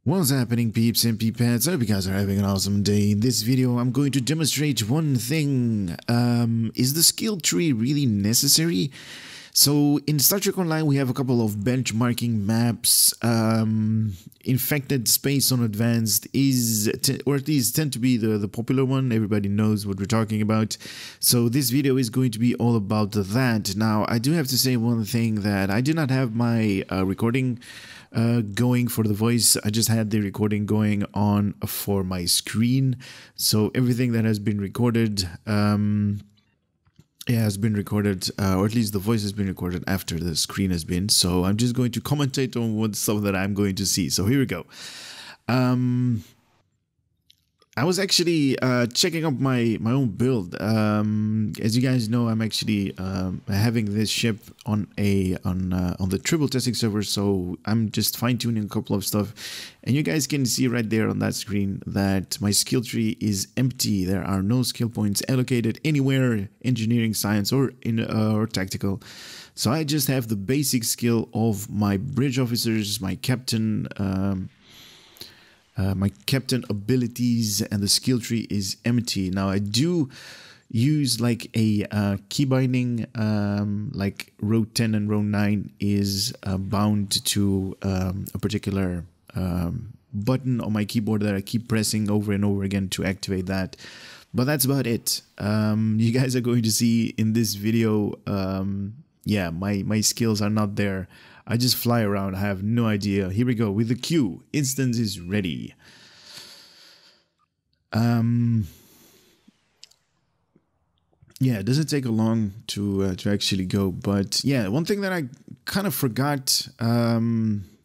What's happening, peeps and peepettes? I hope you guys are having an awesome day. In this video, I'm going to demonstrate one thing. Is the skill tree really necessary? So, in Star Trek Online, we have a couple of benchmarking maps. Infected Space on Advanced is, or at least tend to be the popular one. Everybody knows what we're talking about. So, this video is going to be all about that. Now, I do have to say one thing, that I did not have my recording going for the voice. I just had the recording going on for my screen, so everything that has been recorded has been recorded, or at least the voice has been recorded after the screen has been. So I'm just going to commentate on what stuff that I'm going to see. So here we go. I was actually checking up my own build. As you guys know, I'm actually having this ship on the triple testing server, so I'm just fine-tuning a couple of stuff, and you guys can see right there on that screen that my skill tree is empty. There are no skill points allocated anywhere, engineering, science, or or tactical. So I just have the basic skill of my bridge officers, my captain abilities, and the skill tree is empty. Now I do use like a key binding, like row 10 and row 9 is bound to a particular button on my keyboard that I keep pressing over and over again to activate that. But that's about it. You guys are going to see in this video, yeah, my skills are not there. I just fly around. I have no idea. Here we go with the queue. Instance is ready. Yeah, it doesn't take a long to actually go. But yeah, one thing that I kind of forgot.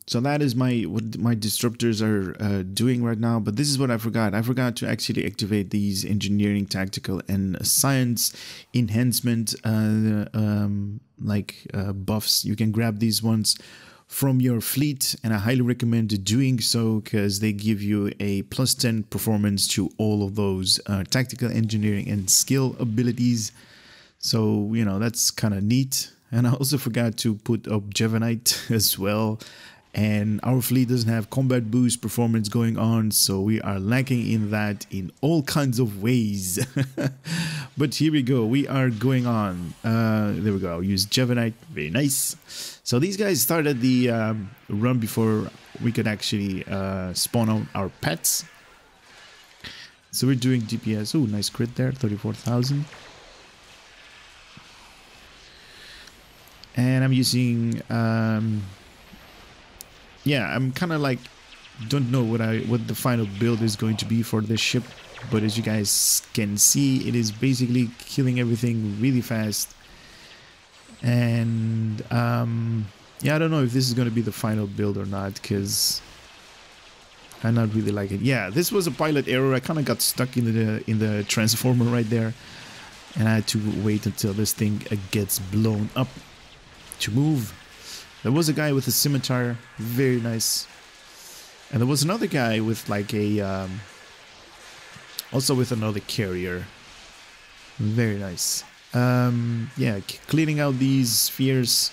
So that is what my disruptors are doing right now. But this is what I forgot. I forgot to actually activate these engineering, tactical, and science enhancement buffs. You can grab these ones from your fleet, and I highly recommend doing so because they give you a plus 10 performance to all of those tactical, engineering, and skill abilities. So, you know, that's kind of neat. And I also forgot to put up Javanite as well. And our fleet doesn't have combat boost performance going on, so we are lacking in that in all kinds of ways. But here we go, we are going on. There we go, I'll use Javanite, very nice. So these guys started the run before we could actually spawn out our pets. So we're doing DPS, oh nice crit there, 34,000. And I'm using... yeah, I'm kind of like don't know what the final build is going to be for this ship, but as you guys can see, it is basically killing everything really fast. And yeah, I don't know if this is going to be the final build or not, because I not really like it. Yeah, this was a pilot error. I kind of got stuck in the transformer right there, and I had to wait until this thing gets blown up to move. There was a guy with a scimitar, very nice. And there was another guy with like a, also with another carrier. Very nice. Yeah, cleaning out these spheres.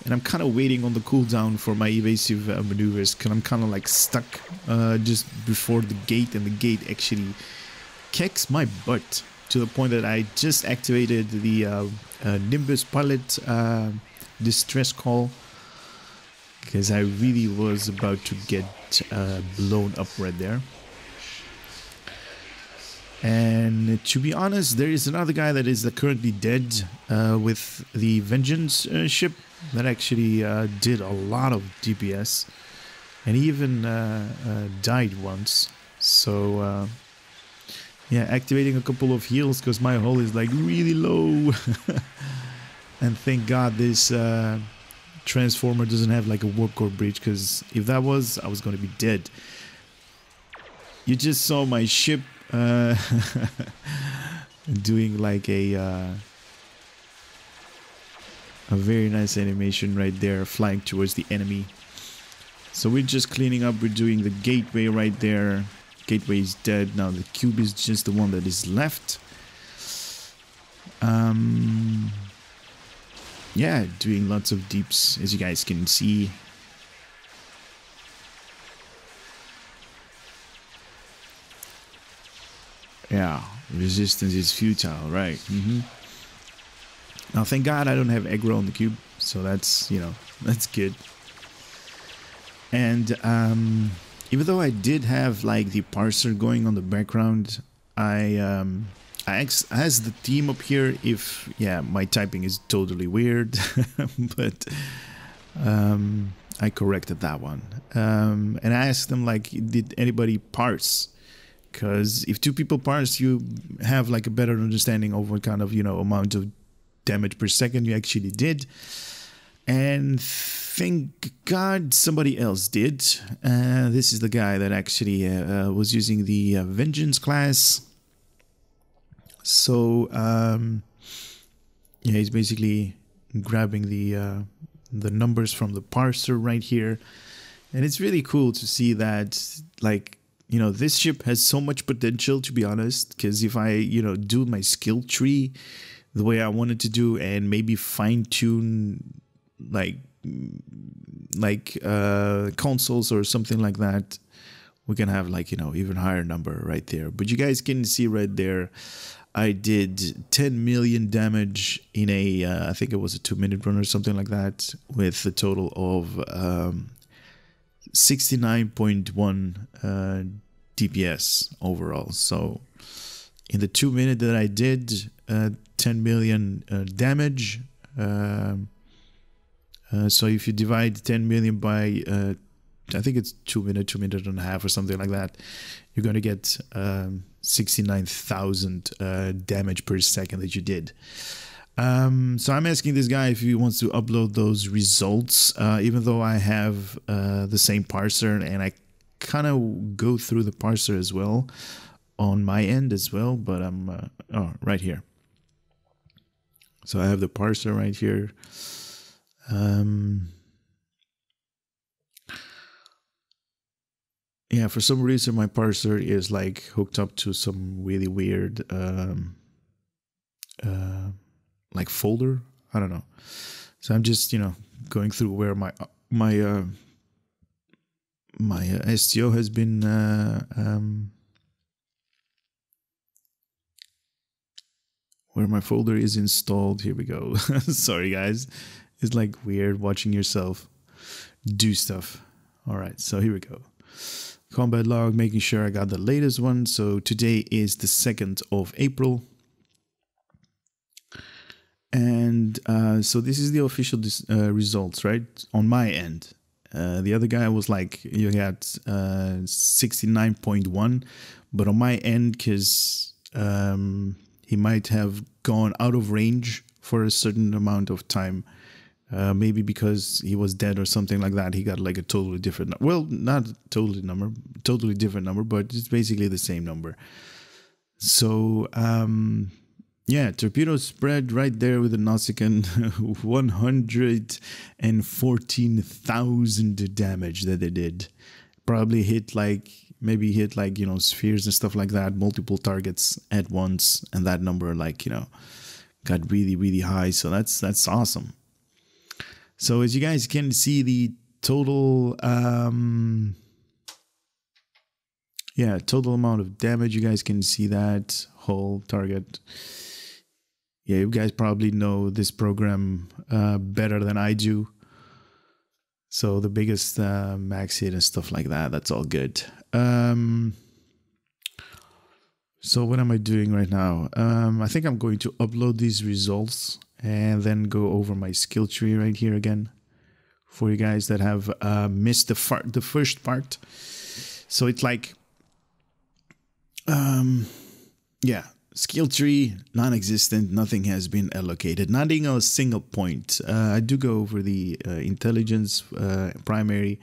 And I'm kind of waiting on the cooldown for my evasive maneuvers, because I'm kind of like stuck just before the gate. And the gate actually kicks my butt to the point that I just activated the Nimbus pilot distress call, because I really was about to get blown up right there. And to be honest, there is another guy that is currently dead with the Vengeance ship that actually did a lot of DPS, and he even died once. So yeah, activating a couple of heals because my hull is like really low. And thank God this transformer doesn't have like a warp core breach, because if that was, I was going to be dead. You just saw my ship doing like a very nice animation right there, flying towards the enemy. So we're just cleaning up. We're doing the gateway right there. Gateway is dead. Now the cube is just the one that is left. Yeah, doing lots of deeps, as you guys can see. Yeah, resistance is futile, right? Now, thank God I don't have aggro on the cube, so that's, you know, that's good. And even though I did have like the parser going on the background, I asked the team up here if, yeah, my typing is totally weird, but I corrected that one. And I asked them, like, did anybody parse? Because if two people parse, you have like a better understanding of what kind of, you know, amount of damage per second you actually did. And thank God somebody else did. This is the guy that actually was using the Vengeance class. So yeah, he's basically grabbing the numbers from the parser right here, and it's really cool to see that, like, you know, this ship has so much potential, to be honest, because if I, you know, do my skill tree the way I wanted to do and maybe fine tune like consoles or something like that, we can have, like, you know, even higher number right there. But you guys can see right there, I did 10 million damage in a, I think it was a 2-minute run or something like that, with a total of 69.1 DPS overall. So in the 2 minutes that I did 10 million damage, so if you divide 10 million by I think it's 2 minutes, 2 minutes and a half or something like that, you're going to get 69,000 damage per second that you did. So I'm asking this guy if he wants to upload those results, even though I have the same parser, and I kind of go through the parser as well on my end as well, but I'm oh, right here. So I have the parser right here. Yeah, for some reason my parser is like hooked up to some really weird like folder. I don't know. So I'm just, you know, going through where my STO has been where my folder is installed. Here we go. Sorry guys, it's like weird watching yourself do stuff. All right, so here we go. Combat log, making sure I got the latest one. So today is the 2nd of April. And so this is the official results, right? On my end. The other guy was like, you got 69.1. But on my end, because he might have gone out of range for a certain amount of time. Maybe because he was dead or something like that, he got like a totally different, well, not totally different number, but it's basically the same number. So yeah, torpedo spread right there with the Nausicaan, 114,000 damage that they did. Probably hit like, maybe hit like, you know, spheres and stuff like that, multiple targets at once, and that number, like, you know, got really, really high. So that's awesome. So as you guys can see, the total, yeah, total amount of damage, you guys can see that whole target. Yeah, you guys probably know this program better than I do. So the biggest max hit and stuff like that, that's all good. So what am I doing right now? I think I'm going to upload these results and then go over my skill tree right here again for you guys that have missed the first part. So it's like, yeah, skill tree non-existent, nothing has been allocated, not in a single point. I do go over the intelligence primary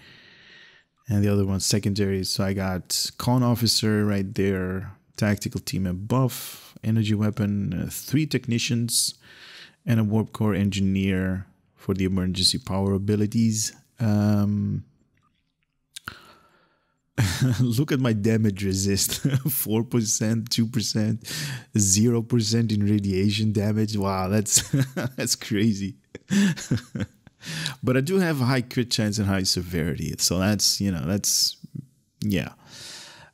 and the other one secondary. So I got con officer right there, tactical team and buff, energy weapon, 3 technicians, and a warp core engineer for the emergency power abilities. Look at my damage resist. 4%, 2%, 0% in radiation damage. Wow, that's that's crazy. But I do have a high crit chance and high severity. So that's, you know, that's, yeah.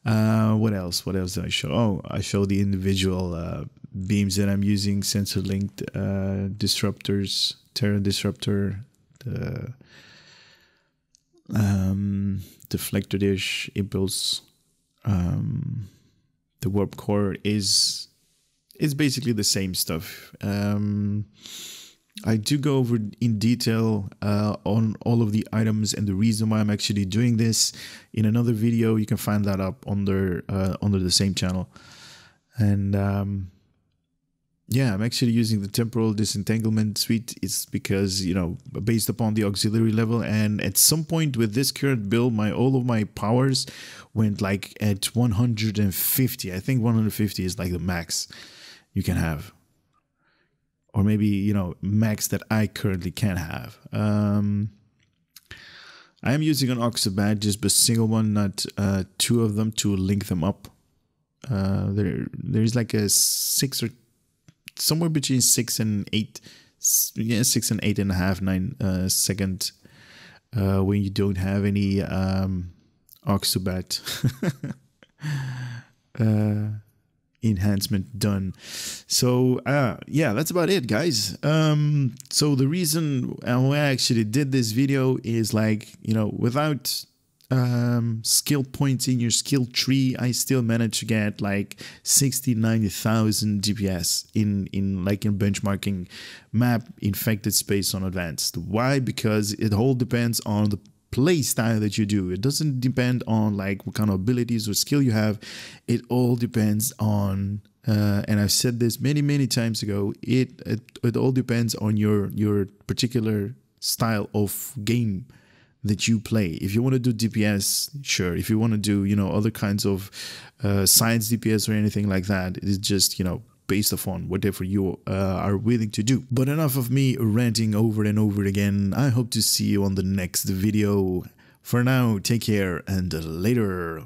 What else? What else did I show? Oh, I show the individual beams that I'm using, sensor linked disruptors, Terra disruptor, the deflector dish, impulse, the warp core is basically the same stuff. I do go over in detail on all of the items and the reason why I'm actually doing this in another video. You can find that up under the same channel. And yeah, I'm actually using the temporal disentanglement suite. It's because, you know, based upon the auxiliary level, and at some point with this current build, all of my powers went like at 150. I think 150 is like the max you can have. Or maybe, you know, max that I currently can have. I am using an Oxabat, just a single one, not two of them, to link them up. There's like a 6 or somewhere between 6 and 8, yeah, 6 and 8.5, 9 second when you don't have any Oxabat enhancement done. So yeah, that's about it, guys. So the reason why I actually did this video is, like, you know, without skill points in your skill tree, I still managed to get like 60,000-90,000 DPS in benchmarking map infected space on advanced. Why? Because it all depends on the play style that you do. It doesn't depend on like what kind of abilities or skill you have. It all depends on and I've said this many times ago, it all depends on your particular style of game that you play. If you want to do DPS, sure. If you want to do, you know, other kinds of science DPS or anything like that, it's just, you know, based upon whatever you are willing to do. But enough of me ranting over and over again. I hope to see you on the next video. For now, take care and later.